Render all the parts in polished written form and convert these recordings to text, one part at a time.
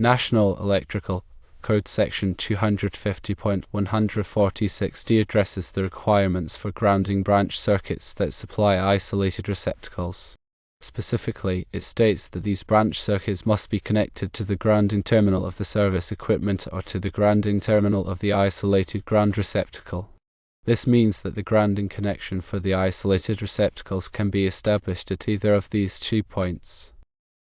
National Electrical Code Section 250.146d addresses the requirements for grounding branch circuits that supply isolated receptacles. Specifically, it states that these branch circuits must be connected to the grounding terminal of the service equipment or to the grounding terminal of the isolated ground receptacle. This means that the grounding connection for the isolated receptacles can be established at either of these 2 points.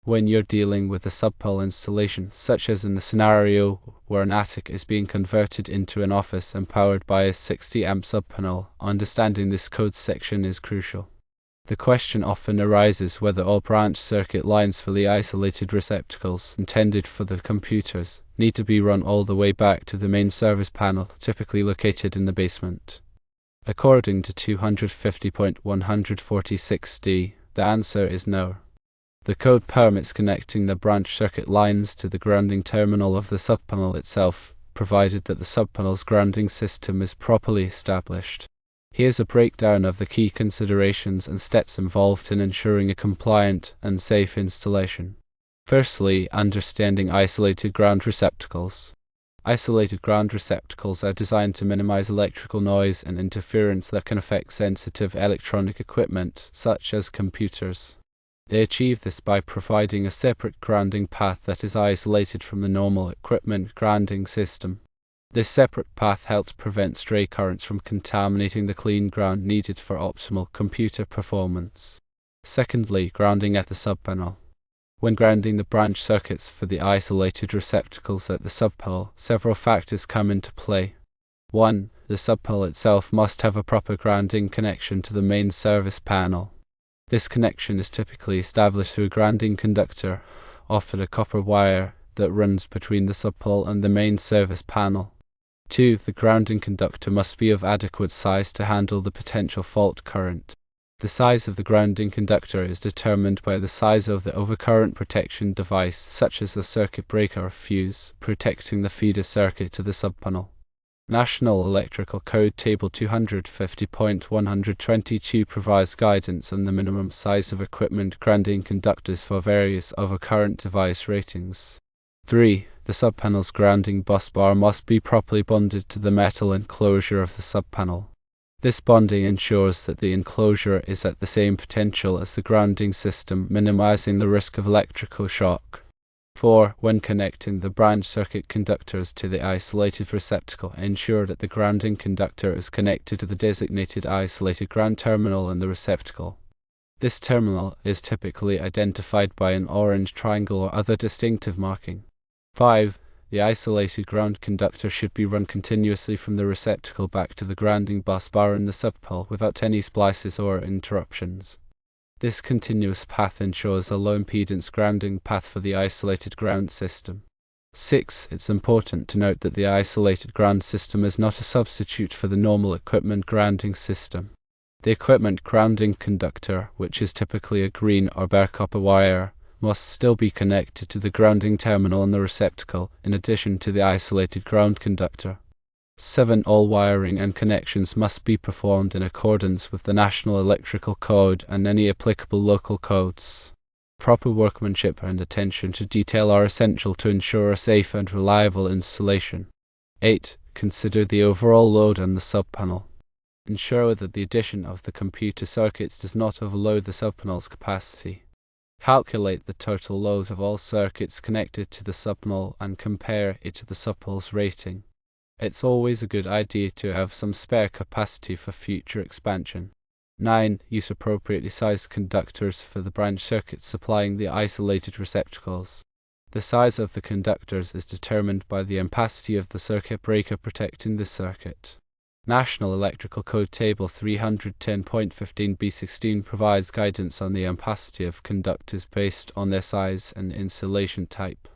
When you're dealing with a subpanel installation, such as in the scenario where an attic is being converted into an office and powered by a 60 amp subpanel, understanding this code section is crucial. The question often arises whether all branch circuit lines for the isolated receptacles intended for the computers need to be run all the way back to the main service panel, typically located in the basement. According to 250.146d, the answer is no. The code permits connecting the branch circuit lines to the grounding terminal of the subpanel itself, provided that the subpanel's grounding system is properly established. Here's a breakdown of the key considerations and steps involved in ensuring a compliant and safe installation. Firstly, understanding isolated ground receptacles. Isolated ground receptacles are designed to minimize electrical noise and interference that can affect sensitive electronic equipment, such as computers. They achieve this by providing a separate grounding path that is isolated from the normal equipment grounding system. This separate path helps prevent stray currents from contaminating the clean ground needed for optimal computer performance. Secondly, grounding at the subpanel. When grounding the branch circuits for the isolated receptacles at the subpanel, several factors come into play. 1. The subpanel itself must have a proper grounding connection to the main service panel. This connection is typically established through a grounding conductor, often a copper wire, that runs between the subpanel and the main service panel. 2. The grounding conductor must be of adequate size to handle the potential fault current. The size of the grounding conductor is determined by the size of the overcurrent protection device, such as a circuit breaker or fuse, protecting the feeder circuit to the subpanel. National Electrical Code Table 250.122 provides guidance on the minimum size of equipment grounding conductors for various overcurrent device ratings. 3. The subpanel's grounding bus bar must be properly bonded to the metal enclosure of the subpanel. This bonding ensures that the enclosure is at the same potential as the grounding system, minimizing the risk of electrical shock. 4. When connecting the branch circuit conductors to the isolated receptacle, ensure that the grounding conductor is connected to the designated isolated ground terminal in the receptacle. This terminal is typically identified by an orange triangle or other distinctive marking. 5. The isolated ground conductor should be run continuously from the receptacle back to the grounding bus bar in the subpanel without any splices or interruptions. This continuous path ensures a low impedance grounding path for the isolated ground system. 6. It's important to note that the isolated ground system is not a substitute for the normal equipment grounding system. The equipment grounding conductor, which is typically a green or bare copper wire, must still be connected to the grounding terminal in the receptacle, in addition to the isolated ground conductor. 7. All wiring and connections must be performed in accordance with the National Electrical Code and any applicable local codes. Proper workmanship and attention to detail are essential to ensure a safe and reliable installation. 8. Consider the overall load on the subpanel. Ensure that the addition of the computer circuits does not overload the subpanel's capacity. Calculate the total load of all circuits connected to the subpanel and compare it to the subpanel's rating. It's always a good idea to have some spare capacity for future expansion. 9. Use appropriately sized conductors for the branch circuits supplying the isolated receptacles. The size of the conductors is determined by the ampacity of the circuit breaker protecting the circuit. National Electrical Code Table 310.15b16 provides guidance on the ampacity of conductors based on their size and insulation type.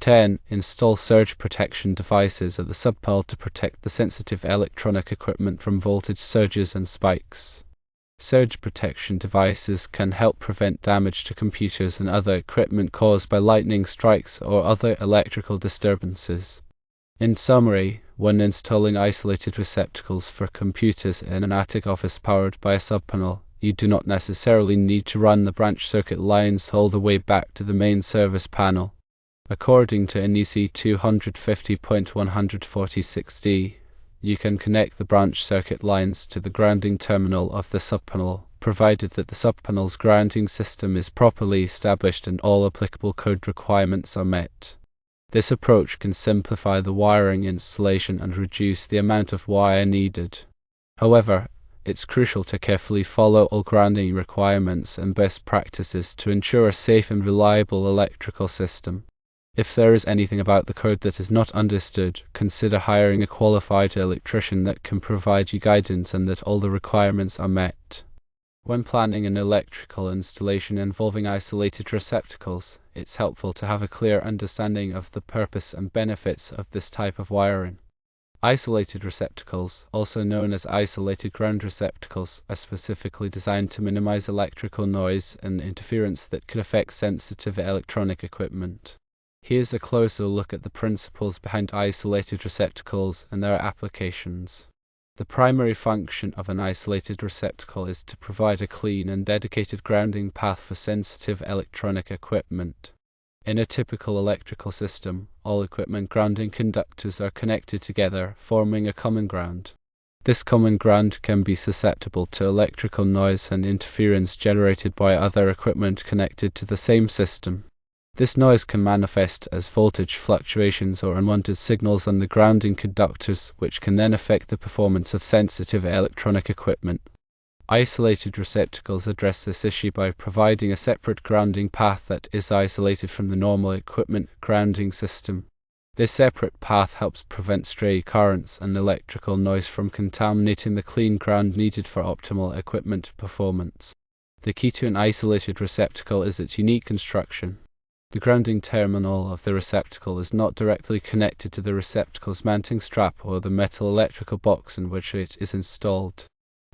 10. Install surge protection devices at the subpanel to protect the sensitive electronic equipment from voltage surges and spikes. Surge protection devices can help prevent damage to computers and other equipment caused by lightning strikes or other electrical disturbances. In summary, when installing isolated receptacles for computers in an attic office powered by a subpanel, you do not necessarily need to run the branch circuit lines all the way back to the main service panel. According to NEC 250.146d, you can connect the branch circuit lines to the grounding terminal of the subpanel, provided that the subpanel's grounding system is properly established and all applicable code requirements are met. This approach can simplify the wiring installation and reduce the amount of wire needed. However, it's crucial to carefully follow all grounding requirements and best practices to ensure a safe and reliable electrical system. If there is anything about the code that is not understood, consider hiring a qualified electrician that can provide you guidance and that all the requirements are met. When planning an electrical installation involving isolated receptacles, it's helpful to have a clear understanding of the purpose and benefits of this type of wiring. Isolated receptacles, also known as isolated ground receptacles, are specifically designed to minimize electrical noise and interference that could affect sensitive electronic equipment. Here's a closer look at the principles behind isolated receptacles and their applications. The primary function of an isolated receptacle is to provide a clean and dedicated grounding path for sensitive electronic equipment. In a typical electrical system, all equipment grounding conductors are connected together, forming a common ground. This common ground can be susceptible to electrical noise and interference generated by other equipment connected to the same system. This noise can manifest as voltage fluctuations or unwanted signals on the grounding conductors, which can then affect the performance of sensitive electronic equipment. Isolated receptacles address this issue by providing a separate grounding path that is isolated from the normal equipment grounding system. This separate path helps prevent stray currents and electrical noise from contaminating the clean ground needed for optimal equipment performance. The key to an isolated receptacle is its unique construction. The grounding terminal of the receptacle is not directly connected to the receptacle's mounting strap or the metal electrical box in which it is installed.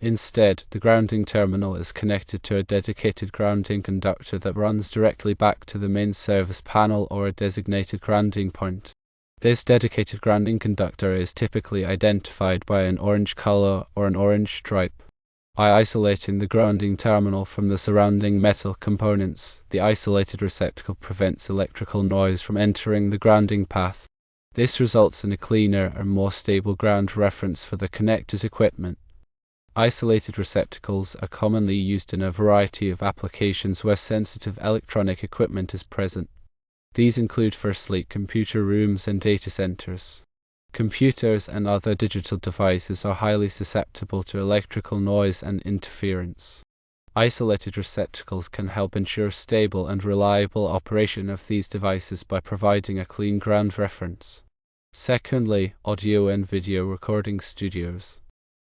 Instead, the grounding terminal is connected to a dedicated grounding conductor that runs directly back to the main service panel or a designated grounding point. This dedicated grounding conductor is typically identified by an orange color or an orange stripe. By isolating the grounding terminal from the surrounding metal components, the isolated receptacle prevents electrical noise from entering the grounding path. This results in a cleaner and more stable ground reference for the connected equipment. Isolated receptacles are commonly used in a variety of applications where sensitive electronic equipment is present. These include firstly computer rooms and data centers. Computers and other digital devices are highly susceptible to electrical noise and interference. Isolated receptacles can help ensure stable and reliable operation of these devices by providing a clean ground reference. Secondly, audio and video recording studios.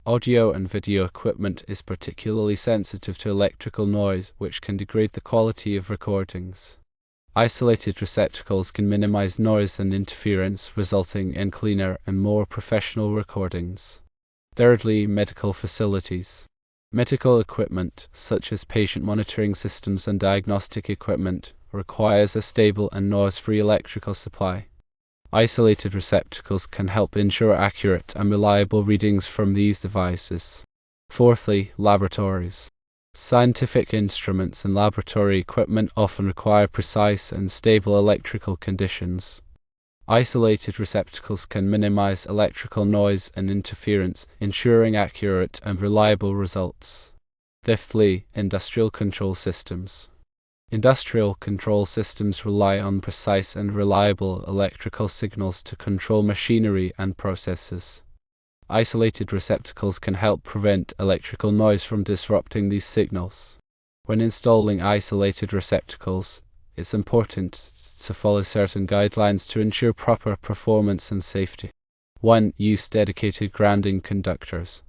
Audio and video equipment is particularly sensitive to electrical noise, which can degrade the quality of recordings. Isolated receptacles can minimize noise and interference, resulting in cleaner and more professional recordings. Thirdly, medical facilities. Medical equipment, such as patient monitoring systems and diagnostic equipment, requires a stable and noise-free electrical supply. Isolated receptacles can help ensure accurate and reliable readings from these devices. Fourthly, laboratories. Scientific instruments and laboratory equipment often require precise and stable electrical conditions. Isolated receptacles can minimize electrical noise and interference, ensuring accurate and reliable results. Fifthly, industrial control systems. Industrial control systems rely on precise and reliable electrical signals to control machinery and processes. Isolated receptacles can help prevent electrical noise from disrupting these signals. When installing isolated receptacles, it's important to follow certain guidelines to ensure proper performance and safety. 1. Use dedicated grounding conductors.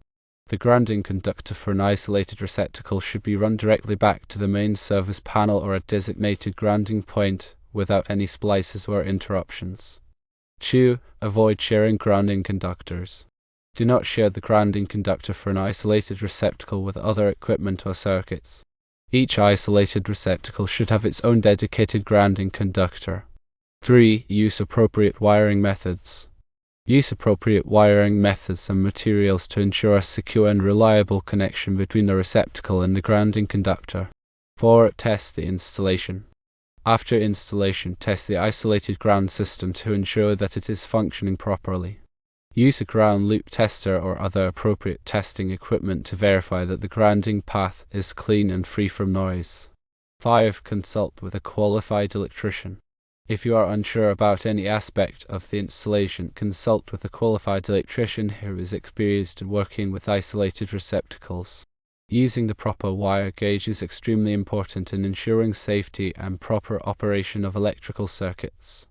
The grounding conductor for an isolated receptacle should be run directly back to the main service panel or a designated grounding point without any splices or interruptions. 2. Avoid sharing grounding conductors. Do not share the grounding conductor for an isolated receptacle with other equipment or circuits. Each isolated receptacle should have its own dedicated grounding conductor. 3. Use appropriate wiring methods. Use appropriate wiring methods and materials to ensure a secure and reliable connection between the receptacle and the grounding conductor. 4. Test the installation. After installation, test the isolated ground system to ensure that it is functioning properly. Use a ground loop tester or other appropriate testing equipment to verify that the grounding path is clean and free from noise. 5. Consult with a qualified electrician. If you are unsure about any aspect of the installation, consult with a qualified electrician who is experienced in working with isolated receptacles. Using the proper wire gauge is extremely important in ensuring safety and proper operation of electrical circuits.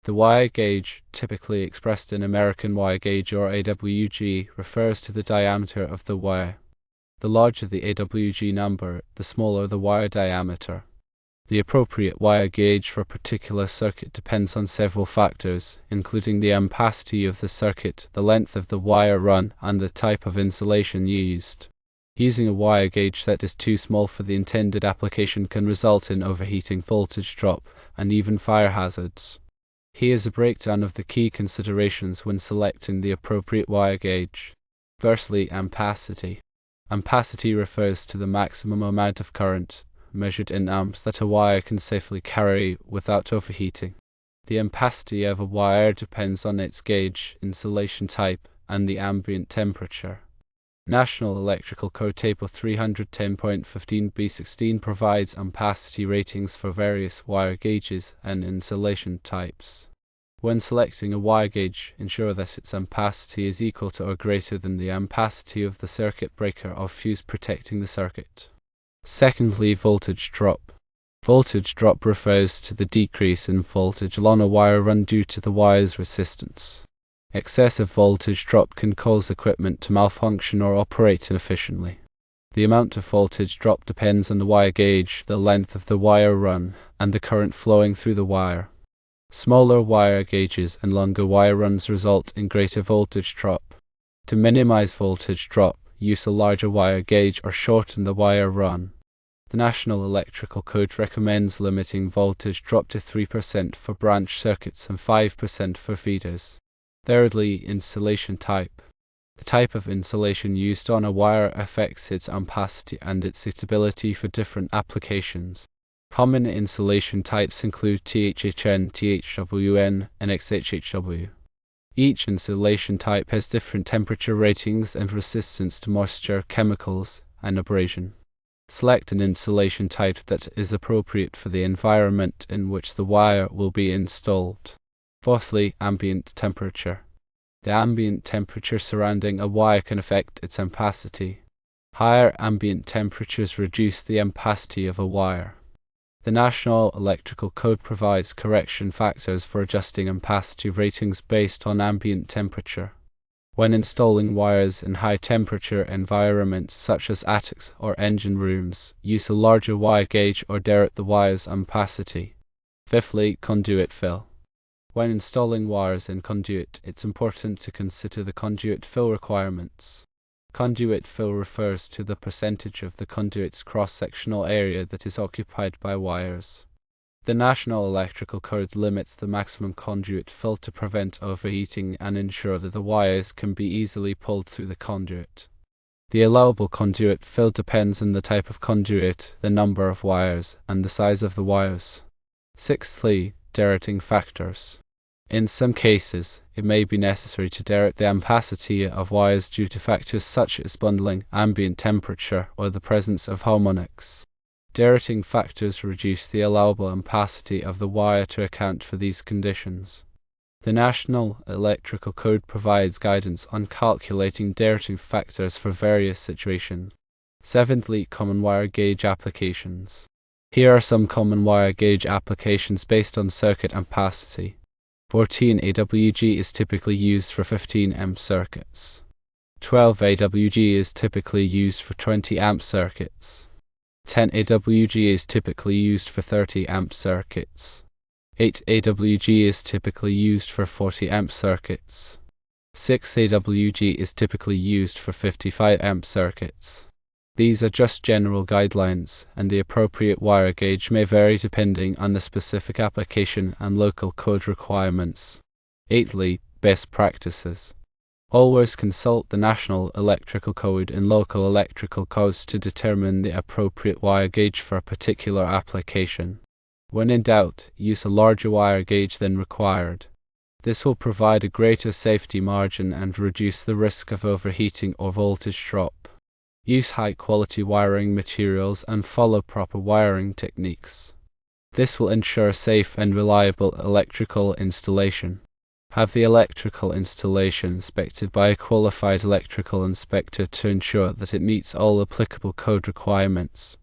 The wire gauge, typically expressed in American wire gauge or AWG, refers to the diameter of the wire. The larger the AWG number, the smaller the wire diameter. The appropriate wire gauge for a particular circuit depends on several factors, including the ampacity of the circuit, the length of the wire run, and the type of insulation used. Using a wire gauge that is too small for the intended application can result in overheating, voltage drop, and even fire hazards. Here is a breakdown of the key considerations when selecting the appropriate wire gauge. Firstly, ampacity. Ampacity refers to the maximum amount of current, measured in amps, that a wire can safely carry without overheating. The ampacity of a wire depends on its gauge, insulation type, and the ambient temperature. National Electrical Code Table 310.15b16 provides ampacity ratings for various wire gauges and insulation types. When selecting a wire gauge, ensure that its ampacity is equal to or greater than the ampacity of the circuit breaker or fuse protecting the circuit. Secondly, voltage drop. Voltage drop refers to the decrease in voltage along a wire run due to the wire's resistance. Excessive voltage drop can cause equipment to malfunction or operate inefficiently. The amount of voltage drop depends on the wire gauge, the length of the wire run, and the current flowing through the wire. Smaller wire gauges and longer wire runs result in greater voltage drop. To minimize voltage drop, use a larger wire gauge or shorten the wire run. The National Electrical Code recommends limiting voltage drop to 3% for branch circuits and 5% for feeders. Thirdly, insulation type. The type of insulation used on a wire affects its ampacity and its suitability for different applications. Common insulation types include THHN, THWN, and XHHW. Each insulation type has different temperature ratings and resistance to moisture, chemicals, and abrasion. Select an insulation type that is appropriate for the environment in which the wire will be installed. Fourthly, ambient temperature. The ambient temperature surrounding a wire can affect its ampacity. Higher ambient temperatures reduce the ampacity of a wire. The National Electrical Code provides correction factors for adjusting ampacity ratings based on ambient temperature. When installing wires in high-temperature environments such as attics or engine rooms, use a larger wire gauge or direct the wire's ampacity. Fifthly, conduit fill. When installing wires in conduit, it's important to consider the conduit fill requirements. Conduit fill refers to the percentage of the conduit's cross-sectional area that is occupied by wires. The National Electrical Code limits the maximum conduit fill to prevent overheating and ensure that the wires can be easily pulled through the conduit. The allowable conduit fill depends on the type of conduit, the number of wires, and the size of the wires. Sixthly, directing factors. In some cases, it may be necessary to direct the ampacity of wires due to factors such as bundling, ambient temperature, or the presence of harmonics. Directing factors reduce the allowable ampacity of the wire to account for these conditions. The National Electrical Code provides guidance on calculating directing factors for various situations. Seventhly, common wire gauge applications. Here are some common wire gauge applications based on circuit ampacity. 14 AWG is typically used for 15 amp circuits. 12 AWG is typically used for 20 amp circuits. 10 AWG is typically used for 30 amp circuits. 8 AWG is typically used for 40 amp circuits. 6 AWG is typically used for 55 amp circuits. These are just general guidelines, and the appropriate wire gauge may vary depending on the specific application and local code requirements. Eighthly, best practices. Always consult the National Electrical Code and local electrical codes to determine the appropriate wire gauge for a particular application. When in doubt, use a larger wire gauge than required. This will provide a greater safety margin and reduce the risk of overheating or voltage drop. Use high-quality wiring materials and follow proper wiring techniques. This will ensure safe and reliable electrical installation. Have the electrical installation inspected by a qualified electrical inspector to ensure that it meets all applicable code requirements.